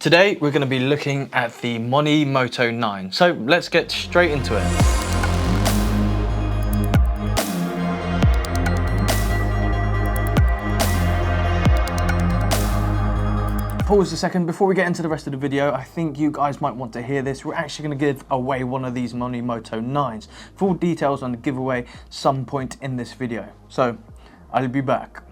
Today we're going to be looking at the Monimoto 9, so let's get straight into it. Pause a second before we get into the rest of the video. I think you guys might want to hear this. We're actually going to give away one of these Monimoto 9s. Full details on the giveaway some point in this video, so I'll be back.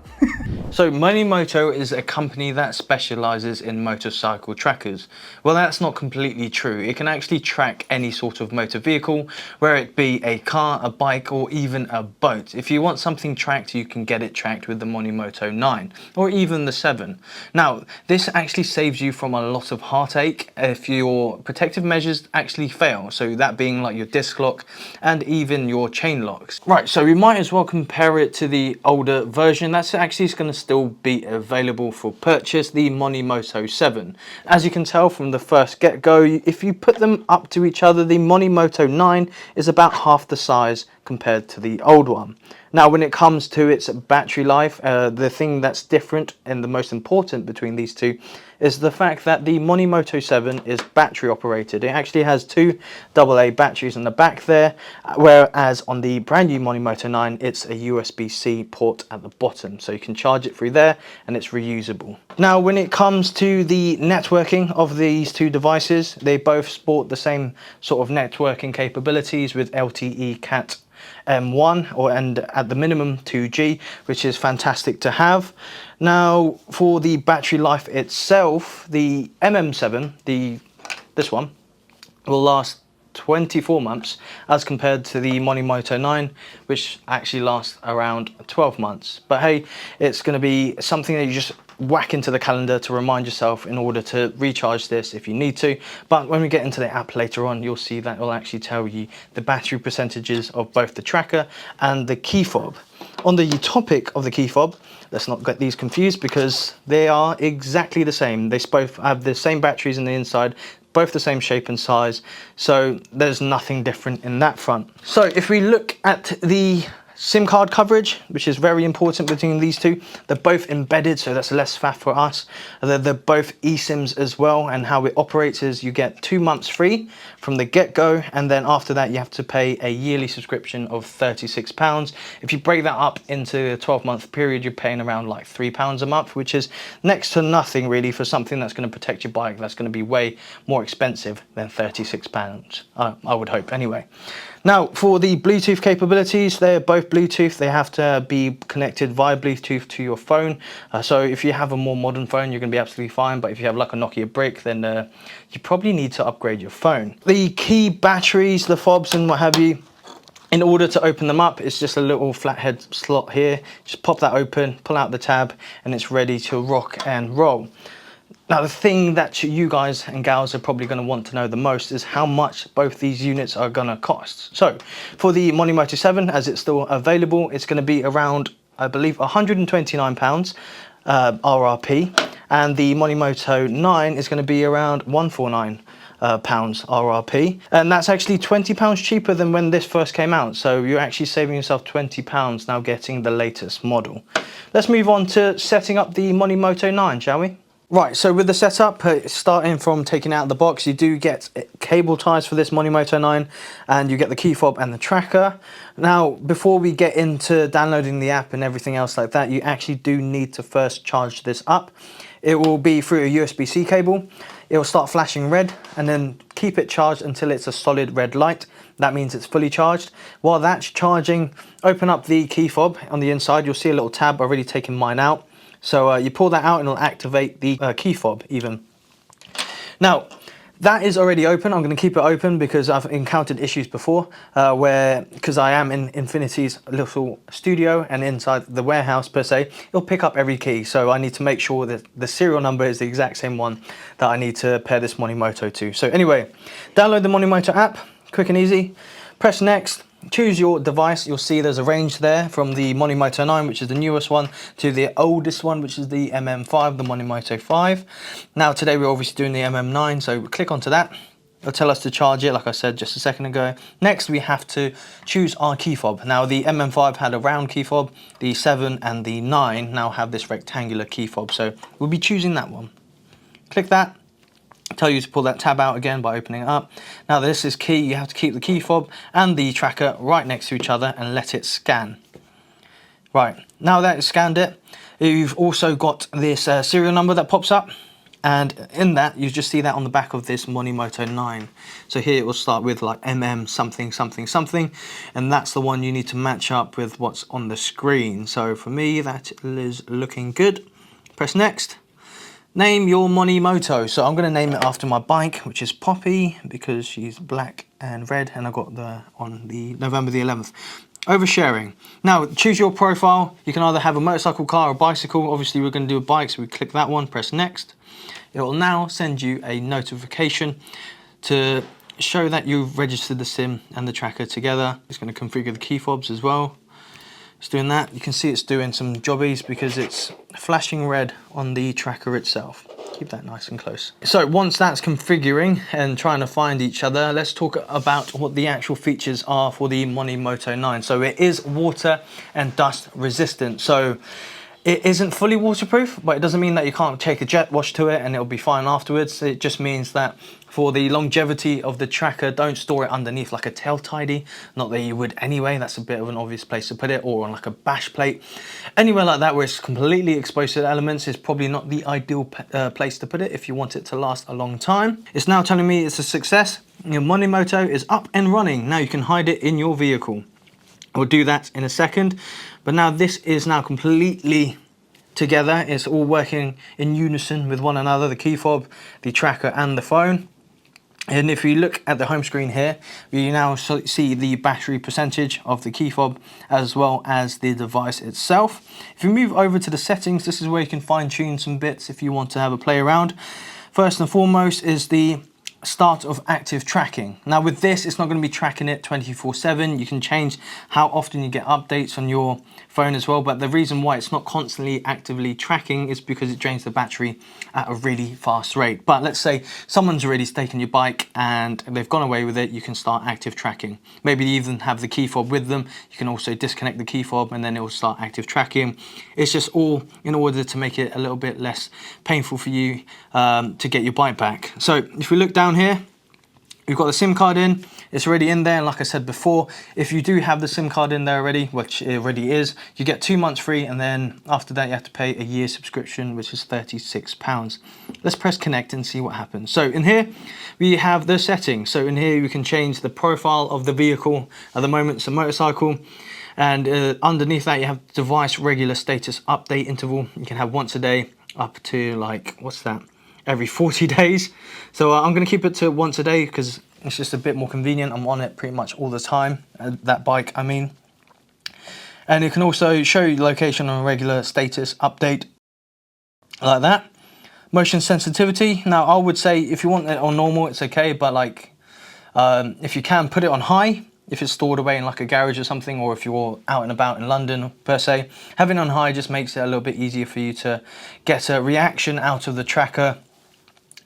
So Monimoto is a company that specializes in motorcycle trackers. Well, that's not completely true. It can actually track any sort of motor vehicle, whether it be a car, a bike, or even a boat. If you want something tracked, you can get it tracked with the Monimoto 9 or even the 7. Now, this actually saves you from a lot of heartache if your protective measures actually fail. So that being like your disc lock and even your chain locks. Right, so we might as well compare it to the older version. That's actually going to still be available for purchase, the Monimoto 7. As you can tell from the first get-go, if you put them up to each other, the Monimoto 9 is about half the size compared to the old one. Now, when it comes to its battery life, the thing that's different and the most important between these two is the fact that the Monimoto 7 is battery operated. It actually has two AA batteries in the back there, whereas on the brand new Monimoto 9, it's a USB-C port at the bottom. So you can charge it through there and it's reusable. Now, when it comes to the networking of these two devices, they both sport the same sort of networking capabilities with LTE Cat M1 and at the minimum 2G, which is fantastic to have. Now, for the battery life itself, the MM7, this one, will last 24 months as compared to the Monimoto 9, which actually lasts around 12 months. But hey, it's going to be something that you just whack into the calendar to remind yourself in order to recharge this if you need to. But when we get into the app later on, you'll see that it'll actually tell you the battery percentages of both the tracker and the key fob. On the topic of the key fob, let's not get these confused because they are exactly the same. They both have the same batteries in the inside, both the same shape and size, so there's nothing different in that front. So if we look at the SIM card coverage, which is very important between these two, they're both embedded, so that's less faff for us. They're both eSIMs as well, and how it operates is you get 2 months free from the get-go, and then after that you have to pay a yearly subscription of £36. If you break that up into a 12-month period, you're paying around like £3 a month, which is next to nothing really for something that's going to protect your bike. That's going to be way more expensive than £36, I would hope anyway. Now, for the Bluetooth capabilities, they're both Bluetooth. They have to be connected via Bluetooth to your phone. So if you have a more modern phone, you're going to be absolutely fine. But if you have like a Nokia brick, then you probably need to upgrade your phone. The key batteries, the fobs and what have you, in order to open them up, it's just a little flathead slot here. Just pop that open, pull out the tab, and it's ready to rock and roll. Now, the thing that you guys and gals are probably going to want to know the most is how much both these units are going to cost. So for the Monimoto 7, as it's still available, it's going to be around, I believe, £129 RRP, and the Monimoto 9 is going to be around £149 RRP, and that's actually £20 cheaper than when this first came out. So you're actually saving yourself £20 now getting the latest model. Let's move on to setting up the Monimoto 9, shall we? Right, so with the setup, starting from taking out the box, you do get cable ties for this Monimoto 9, and you get the key fob and the tracker. Now, before we get into downloading the app and everything else like that, you actually do need to first charge this up. It will be through a USB-C cable. It will start flashing red, and then keep it charged until it's a solid red light. That means it's fully charged. While that's charging, open up the key fob on the inside. You'll see a little tab. I've already taken mine out. So you pull that out and it'll activate the key fob even. Now, that is already open. I'm going to keep it open because I've encountered issues before because I am in Infinity's little studio, and inside the warehouse per se, it'll pick up every key. So I need to make sure that the serial number is the exact same one that I need to pair this Monimoto to. So anyway, download the Monimoto app, quick and easy. Press next. Choose your device. You'll see there's a range there from the Monimoto 9, which is the newest one, to the oldest one, which is the MM5, the Monimoto 5. Now today we're obviously doing the MM9, so we click onto that. It'll tell us to charge it, like I said just a second ago. Next we have to choose our key fob. Now the MM5 had a round key fob, the 7 and the 9 now have this rectangular key fob, so we'll be choosing that one. Click that. tell you to pull that tab out again by opening it up. Now this is key, you have to keep the key fob and the tracker right next to each other and let it scan. Right, now that it's scanned it, you've also got this serial number that pops up, and in that you just see that on the back of this Monimoto 9. So here it will start with like MM something something something, and that's the one you need to match up with what's on the screen. So for me that is looking good. Press next. Name your Monimoto. So I'm going to name it after my bike, which is Poppy, because she's black and red, and I got the on the November the 11th. Oversharing. Now choose your profile. You can either have a motorcycle, car, or bicycle. Obviously we're going to do a bike, so we click that one, press next. It will now send you a notification to show that you've registered the SIM and the tracker together. It's going to configure the key fobs as well. It's doing that. You can see it's doing some jobbies because it's flashing red on the tracker itself. Keep that nice and close. So once that's configuring and trying to find each other, let's talk about what the actual features are for the Monimoto 9. So it is water and dust resistant. So it isn't fully waterproof, but it doesn't mean that you can't take a jet wash to it and it'll be fine afterwards. It just means that for the longevity of the tracker, don't store it underneath like a tail tidy. Not that you would anyway, that's a bit of an obvious place to put it, or on like a bash plate. Anywhere like that where it's completely exposed to the elements is probably not the ideal place to put it if you want it to last a long time. It's now telling me it's a success. Your Monimoto is up and running. Now you can hide it in your vehicle. We'll do that in a second, but now this is now completely together. It's all working in unison with one another, the key fob, the tracker and the phone. And if you look at the home screen here, you now see the battery percentage of the key fob as well as the device itself. If you move over to the settings, this is where you can fine tune some bits if you want to have a play around. First and foremost is the start of active tracking. Now with this, it's not going to be tracking it 24/7. You can change how often you get updates on your phone as well, but the reason why it's not constantly actively tracking is because it drains the battery at a really fast rate. But let's say someone's already taken your bike and they've gone away with it, you can start active tracking. Maybe you even have the key fob with them. You can also disconnect the key fob and then it will start active tracking. It's just all in order to make it a little bit less painful for you to get your bike back. So if we look down here, we've got the SIM card in, it's already in there, and like I said before, if you do have the SIM card in there already, which it already is, you get 2 months free, and then after that you have to pay a year subscription, which is £36. Let's press connect and see what happens. So in here we have the settings. So in here you can change the profile of the vehicle. At the moment it's a motorcycle, and underneath that you have device regular status update interval. You can have once a day up to like, what's that, every 40 days. So I'm going to keep it to once a day because it's just a bit more convenient. I'm on it pretty much all the time, that bike I mean. And it can also show you location on a regular status update like that. Motion sensitivity, now I would say if you want it on normal it's okay, but like if you can, put it on high if it's stored away in like a garage or something, or if you're out and about in London per se. Having it on high just makes it a little bit easier for you to get a reaction out of the tracker,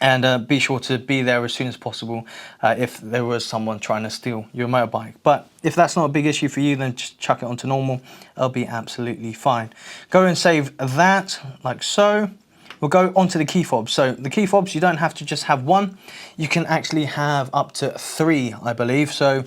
and be sure to be there as soon as possible if there was someone trying to steal your motorbike. But if that's not a big issue for you, then just chuck it onto normal. It'll be absolutely fine. Go and save that like so. We'll go onto the key fobs. So the key fobs, you don't have to just have one. You can actually have up to 3, I believe. So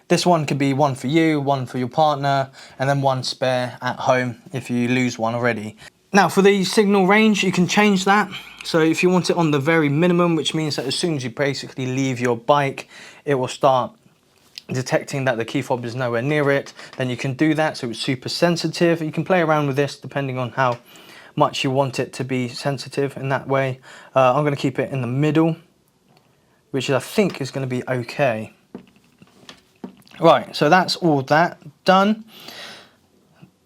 this one could be one for you, one for your partner, and then one spare at home if you lose one already. Now for the signal range, you can change that. So if you want it on the very minimum, which means that as soon as you basically leave your bike, it will start detecting that the key fob is nowhere near it, then you can do that. So it's super sensitive. You can play around with this depending on how much you want it to be sensitive in that way. I'm going to keep it in the middle, which I think is going to be okay. Right, so that's all that done.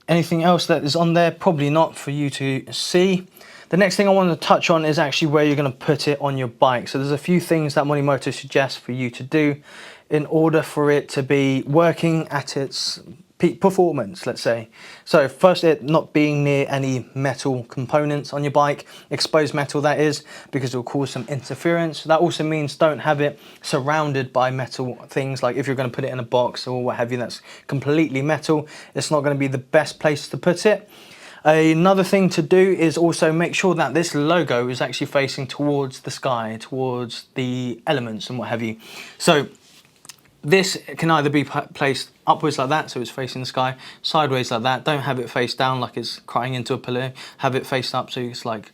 Anything else that is on there? Probably not for you to see. The next thing I want to touch on is actually where you're going to put it on your bike. So there's a few things that Monimoto suggests for you to do in order for it to be working at its peak performance, let's say. So first, it not being near any metal components on your bike, exposed metal that is, because it will cause some interference. That also means don't have it surrounded by metal things, like if you're going to put it in a box or what have you that's completely metal, it's not going to be the best place to put it. Another thing to do is also make sure that this logo is actually facing towards the sky, towards the elements and what have you. So this can either be placed upwards like that, so it's facing the sky, sideways like that. Don't have it face down like it's crying into a pillow. Have it faced up so it's like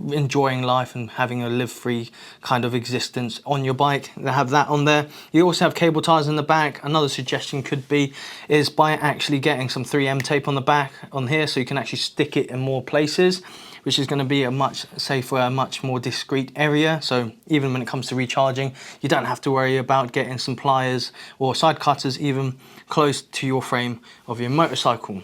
enjoying life and having a live-free kind of existence on your bike. They have that on there. You also have cable ties in the back. Another suggestion could be is by actually getting some 3M tape on the back on here, so you can actually stick it in more places, which is going to be a much safer, a much more discreet area. So even when it comes to recharging, you don't have to worry about getting some pliers or side cutters even close to your frame of your motorcycle.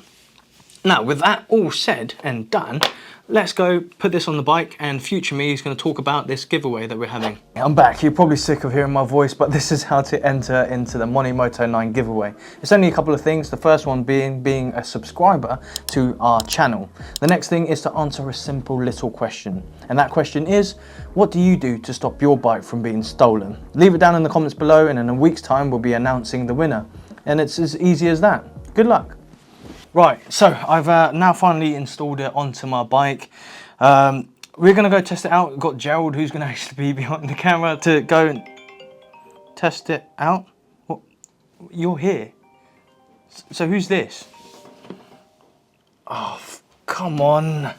Now, with that all said and done, let's go put this on the bike, and future me is going to talk about this giveaway that we're having. I'm back. You're probably sick of hearing my voice, but this is how to enter into the Monimoto 9 giveaway. It's only a couple of things. The first one being a subscriber to our channel. The next thing is to answer a simple little question. And that question is, what do you do to stop your bike from being stolen? Leave it down in the comments below, and in a week's time, we'll be announcing the winner. And it's as easy as that. Good luck. Right, so I've now finally installed it onto my bike. We're going to go test it out. We've got Gerald, who's going to actually be behind the camera to go and test it out. What? You're here. So who's this? Oh, come on.